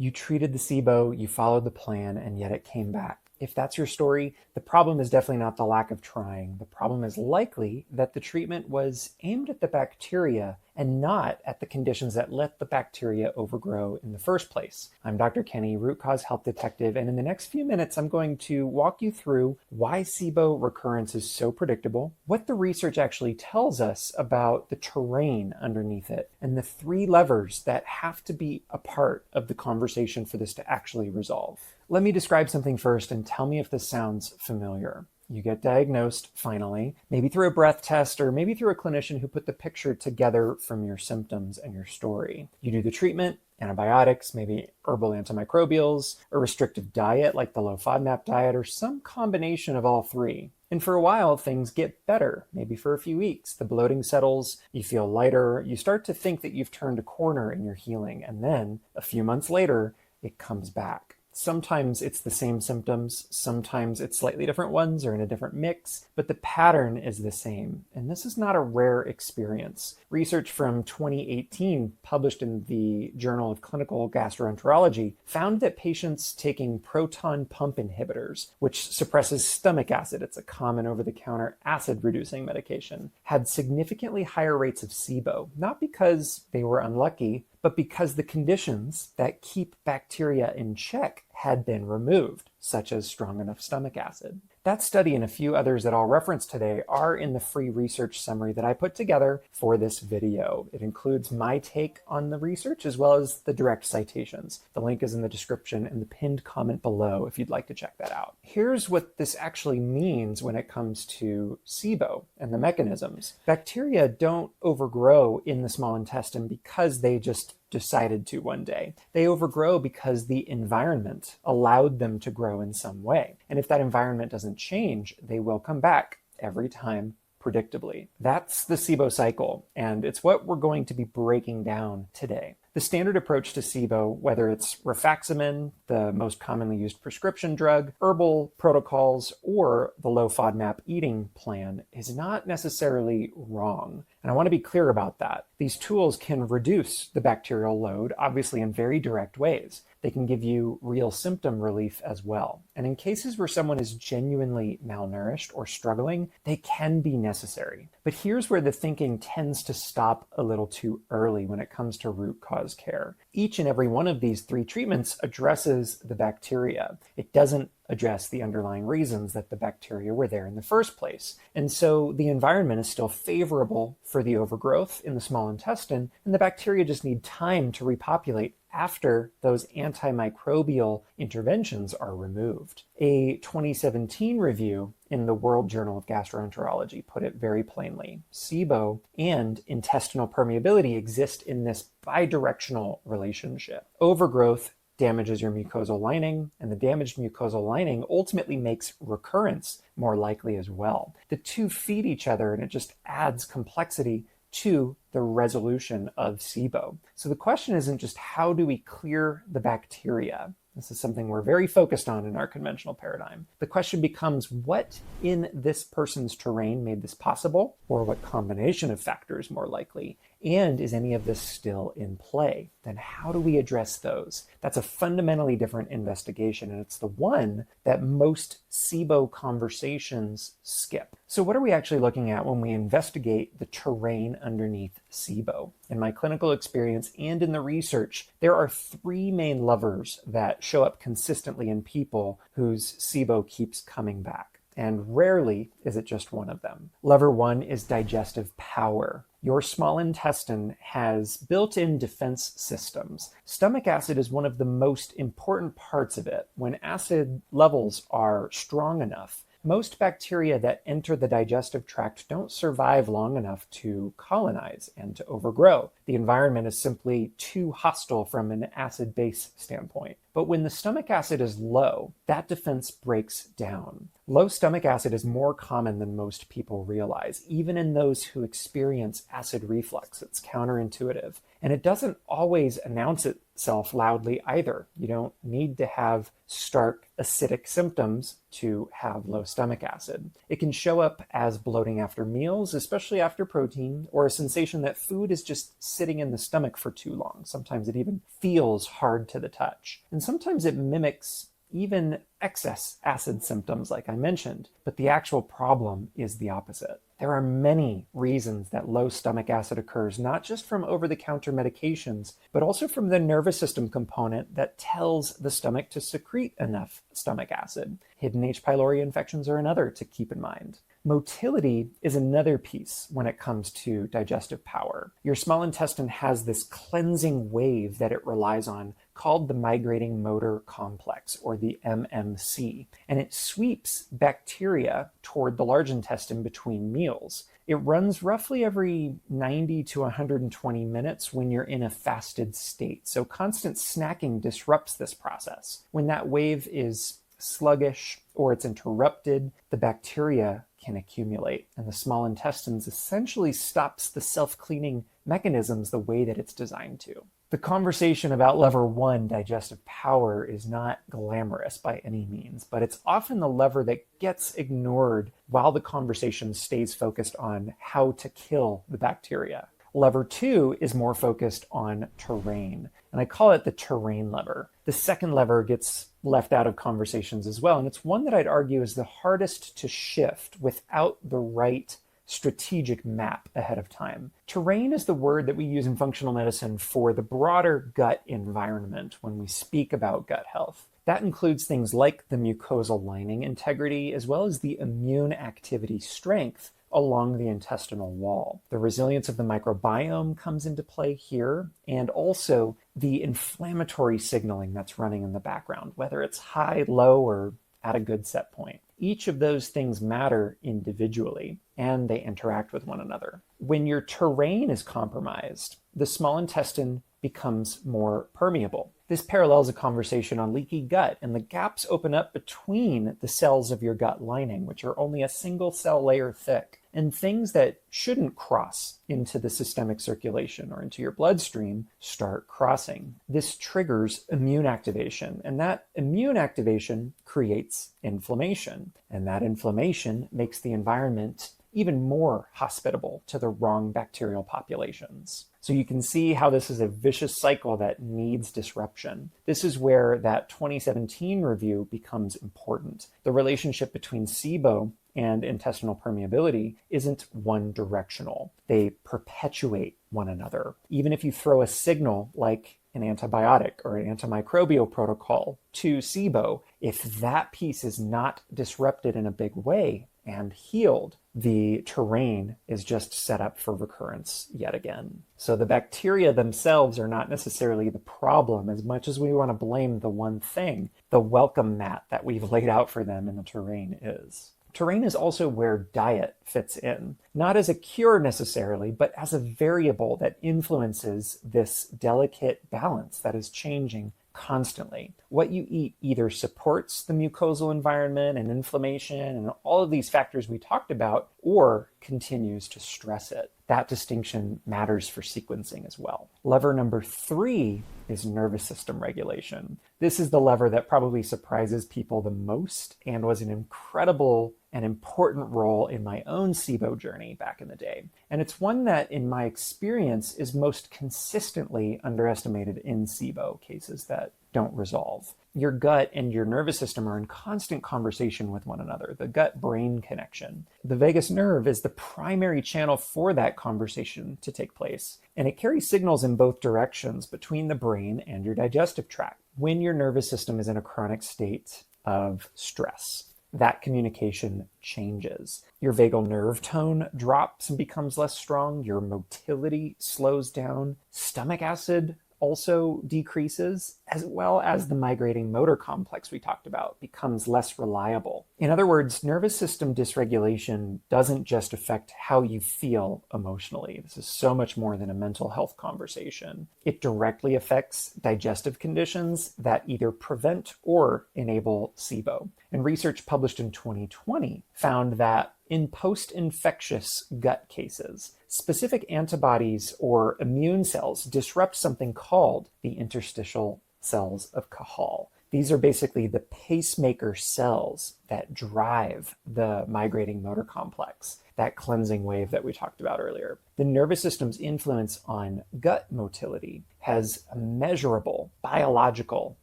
You treated the SIBO, you followed the plan, and yet it came back. If that's your story, the problem is definitely not the lack of trying. The problem is likely that the treatment was aimed at the bacteria and not at the conditions that let the bacteria overgrow in the first place. I'm Dr. Kenny, root cause health detective, and in the next few minutes, I'm going to walk you through why SIBO recurrence is so predictable, what the research actually tells us about the terrain underneath it, and the 3 levers that have to be a part of the conversation for this to actually resolve. Let me describe something first and tell me if this sounds familiar. You get diagnosed, finally, maybe through a breath test or maybe through a clinician who put the picture together from your symptoms and your story. You do the treatment, antibiotics, maybe herbal antimicrobials, a restrictive diet like the low FODMAP diet, or some combination of all 3. And for a while, things get better, maybe for a few weeks. The bloating settles, you feel lighter, you start to think that you've turned a corner in your healing, and then a few months later, it comes back. Sometimes it's the same symptoms, sometimes it's slightly different ones or in a different mix, but the pattern is the same. And this is not a rare experience. Research from 2018, published in the Journal of Clinical Gastroenterology, found that patients taking proton pump inhibitors, which suppresses stomach acid, it's a common over-the-counter acid-reducing medication, had significantly higher rates of SIBO, not because they were unlucky, but because the conditions that keep bacteria in check had been removed, such as strong enough stomach acid. That study and a few others that I'll reference today are in the free research summary that I put together for this video. It includes my take on the research as well as the direct citations. The link is in the description and the pinned comment below if you'd like to check that out. Here's what this actually means when it comes to SIBO and the mechanisms. Bacteria don't overgrow in the small intestine because they just decided to one day. They overgrow because the environment allowed them to grow in some way. And if that environment doesn't change, they will come back every time predictably. That's the SIBO cycle, and it's what we're going to be breaking down today. The standard approach to SIBO, whether it's rifaximin, the most commonly used prescription drug, herbal protocols, or the low FODMAP eating plan, is not necessarily wrong. And I want to be clear about that. These tools can reduce the bacterial load, obviously in very direct ways. They can give you real symptom relief as well. And in cases where someone is genuinely malnourished or struggling, they can be necessary. But here's where the thinking tends to stop a little too early when it comes to root cause care. Each and every one of these 3 treatments addresses the bacteria. It doesn't address the underlying reasons that the bacteria were there in the first place. And so the environment is still favorable for the overgrowth in the small intestine, and the bacteria just need time to repopulate after those antimicrobial interventions are removed. A 2017 review in the World Journal of Gastroenterology put it very plainly. SIBO and intestinal permeability exist in this bidirectional relationship. Overgrowth damages your mucosal lining, and the damaged mucosal lining ultimately makes recurrence more likely as well. The 2 feed each other, and it just adds complexity to the resolution of SIBO. So the question isn't just how do we clear the bacteria? This is something we're very focused on in our conventional paradigm. The question becomes, what in this person's terrain made this possible, or what combination of factors more likely? And is any of this still in play? Then how do we address those? That's a fundamentally different investigation, and it's the one that most SIBO conversations skip. So what are we actually looking at when we investigate the terrain underneath SIBO? In my clinical experience and in the research, there are 3 main levers that show up consistently in people whose SIBO keeps coming back. And rarely is it just one of them. Lever 1 is digestive power. Your small intestine has built-in defense systems. Stomach acid is one of the most important parts of it. When acid levels are strong enough, most bacteria that enter the digestive tract don't survive long enough to colonize and to overgrow. The environment is simply too hostile from an acid-base standpoint. But when the stomach acid is low, that defense breaks down. Low stomach acid is more common than most people realize, even in those who experience acid reflux. It's counterintuitive. And it doesn't always announce itself loudly either. You don't need to have stark acidic symptoms to have low stomach acid. It can show up as bloating after meals, especially after protein, or a sensation that food is just sitting in the stomach for too long. Sometimes it even feels hard to the touch. And sometimes it mimics even excess acid symptoms like I mentioned, but the actual problem is the opposite. There are many reasons that low stomach acid occurs, not just from over-the-counter medications, but also from the nervous system component that tells the stomach to secrete enough stomach acid. Hidden H. pylori infections are another to keep in mind. Motility is another piece when it comes to digestive power. Your small intestine has this cleansing wave that it relies on called the migrating motor complex, or the MMC, and it sweeps bacteria toward the large intestine between meals. It runs roughly every 90 to 120 minutes when you're in a fasted state, so constant snacking disrupts this process. When that wave is sluggish or it's interrupted, the bacteria can accumulate, and the small intestines essentially stops the self-cleaning mechanisms the way that it's designed to. The conversation about lever 1, digestive power, is not glamorous by any means, but it's often the lever that gets ignored while the conversation stays focused on how to kill the bacteria. Lever 2 is more focused on terrain, and I call it the terrain lever. The second lever gets left out of conversations as well, and it's one that I'd argue is the hardest to shift without the right strategic map ahead of time. Terrain is the word that we use in functional medicine for the broader gut environment when we speak about gut health. That includes things like the mucosal lining integrity, as well as the immune activity strength along the intestinal wall. The resilience of the microbiome comes into play here, and also the inflammatory signaling that's running in the background, whether it's high, low, or at a good set point. Each of those things matter individually, and they interact with one another. When your terrain is compromised, the small intestine becomes more permeable. This parallels a conversation on leaky gut, and the gaps open up between the cells of your gut lining, which are only a single cell layer thick, and things that shouldn't cross into the systemic circulation or into your bloodstream start crossing. This triggers immune activation, and that immune activation creates inflammation, and that inflammation makes the environment even more hospitable to the wrong bacterial populations. So you can see how this is a vicious cycle that needs disruption. This is where that 2017 review becomes important. The relationship between SIBO and intestinal permeability isn't one directional. They perpetuate one another. Even if you throw a signal like an antibiotic or an antimicrobial protocol to SIBO, if that piece is not disrupted in a big way and healed, the terrain is just set up for recurrence yet again. So the bacteria themselves are not necessarily the problem as much as we want to blame the one thing. The welcome mat that we've laid out for them in the terrain is. Terrain is also where diet fits in, not as a cure necessarily, but as a variable that influences this delicate balance that is changing constantly. What you eat either supports the mucosal environment and inflammation and all of these factors we talked about, or continues to stress it. That distinction matters for sequencing as well. Lever number 3 is nervous system regulation. This is the lever that probably surprises people the most and was an incredible and important role in my own SIBO journey back in the day. And it's one that, in my experience, is most consistently underestimated in SIBO cases that don't resolve. Your gut and your nervous system are in constant conversation with one another, the gut-brain connection. The vagus nerve is the primary channel for that conversation to take place, and it carries signals in both directions between the brain and your digestive tract. When your nervous system is in a chronic state of stress, that communication changes. Your vagal nerve tone drops and becomes less strong. Your motility slows down. Stomach acid also decreases, as well as the migrating motor complex we talked about becomes less reliable. In other words, nervous system dysregulation doesn't just affect how you feel emotionally. This is so much more than a mental health conversation. It directly affects digestive conditions that either prevent or enable SIBO. And research published in 2020 found that in post-infectious gut cases, specific antibodies or immune cells disrupt something called the interstitial cells of Cajal. These are basically the pacemaker cells that drive the migrating motor complex, that cleansing wave that we talked about earlier. The nervous system's influence on gut motility has a measurable biological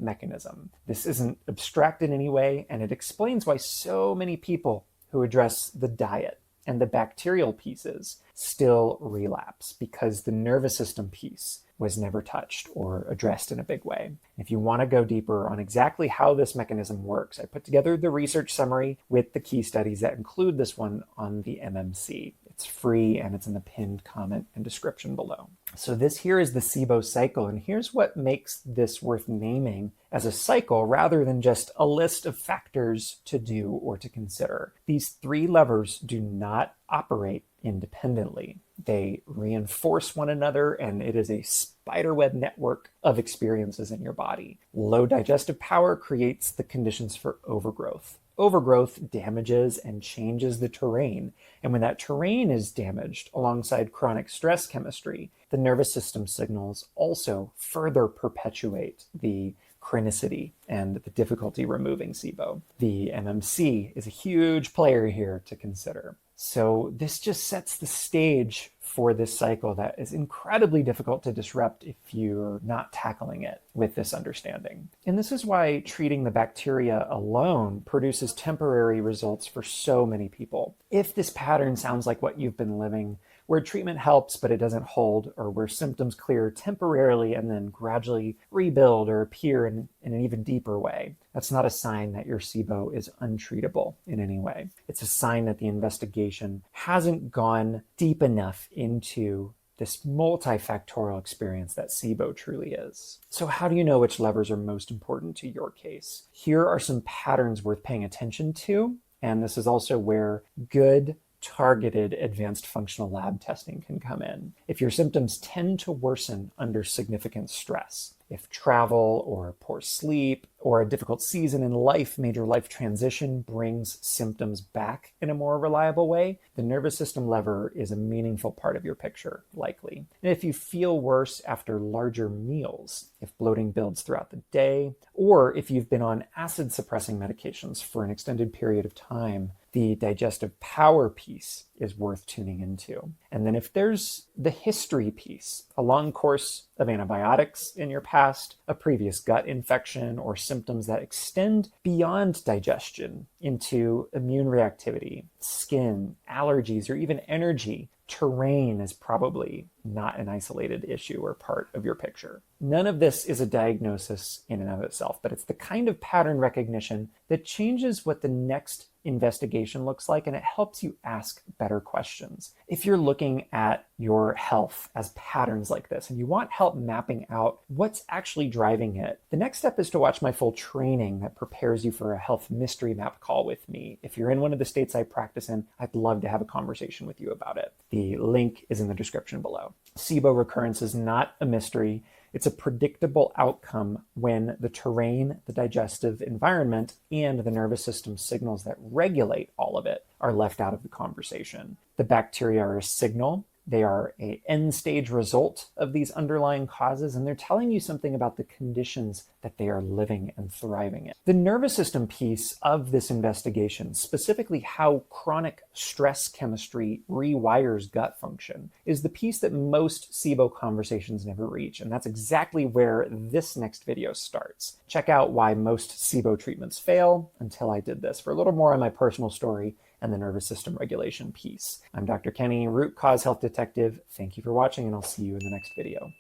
mechanism. This isn't abstract in any way, and it explains why so many people who address the diet and the bacterial pieces still relapse, because the nervous system piece was never touched or addressed in a big way. If you want to go deeper on exactly how this mechanism works, I put together the research summary with the key studies that include this one on the MMC. It's free and it's in the pinned comment and description below. So this here is the SIBO cycle, and here's what makes this worth naming as a cycle rather than just a list of factors to do or to consider. These three levers do not operate independently. They reinforce one another, and it is a spiderweb network of experiences in your body. Low digestive power creates the conditions for overgrowth. Overgrowth damages and changes the terrain. And when that terrain is damaged alongside chronic stress chemistry, the nervous system signals also further perpetuate the chronicity and the difficulty removing SIBO. The MMC is a huge player here to consider. So this just sets the stage for this cycle that is incredibly difficult to disrupt if you're not tackling it with this understanding. And this is why treating the bacteria alone produces temporary results for so many people. If this pattern sounds like what you've been living, where treatment helps but it doesn't hold, or where symptoms clear temporarily and then gradually rebuild or appear in an even deeper way, that's not a sign that your SIBO is untreatable in any way. It's a sign that the investigation hasn't gone deep enough into this multifactorial experience that SIBO truly is. So how do you know which levers are most important to your case? Here are some patterns worth paying attention to, and this is also where good targeted advanced functional lab testing can come in. If your symptoms tend to worsen under significant stress, if travel or poor sleep or a difficult season in life, major life transition brings symptoms back in a more reliable way, the nervous system lever is a meaningful part of your picture, likely. And if you feel worse after larger meals, if bloating builds throughout the day, or if you've been on acid suppressing medications for an extended period of time, the digestive power piece is worth tuning into. And then if there's the history piece, a long course of antibiotics in your past, a previous gut infection, or symptoms that extend beyond digestion into immune reactivity, skin, allergies, or even energy, terrain is probably not an isolated issue or part of your picture. None of this is a diagnosis in and of itself, but it's the kind of pattern recognition that changes what the next investigation looks like, and it helps you ask better questions. If you're looking at your health as patterns like this and you want help mapping out what's actually driving it, the next step is to watch my full training that prepares you for a health mystery map call with me. If you're in one of the states I practice in, I'd love to have a conversation with you about it. The link is in the description below. SIBO recurrence is not a mystery. It's a predictable outcome when the terrain, the digestive environment, and the nervous system signals that regulate all of it are left out of the conversation. The bacteria are a signal. They are an end-stage result of these underlying causes, and they're telling you something about the conditions that they are living and thriving in. The nervous system piece of this investigation, specifically how chronic stress chemistry rewires gut function, is the piece that most SIBO conversations never reach, and that's exactly where this next video starts. Check out why most SIBO treatments fail until I did this for a little more on my personal story and the nervous system regulation piece. I'm Dr. Kenny, Root Cause Health Detective. Thank you for watching, and I'll see you in the next video.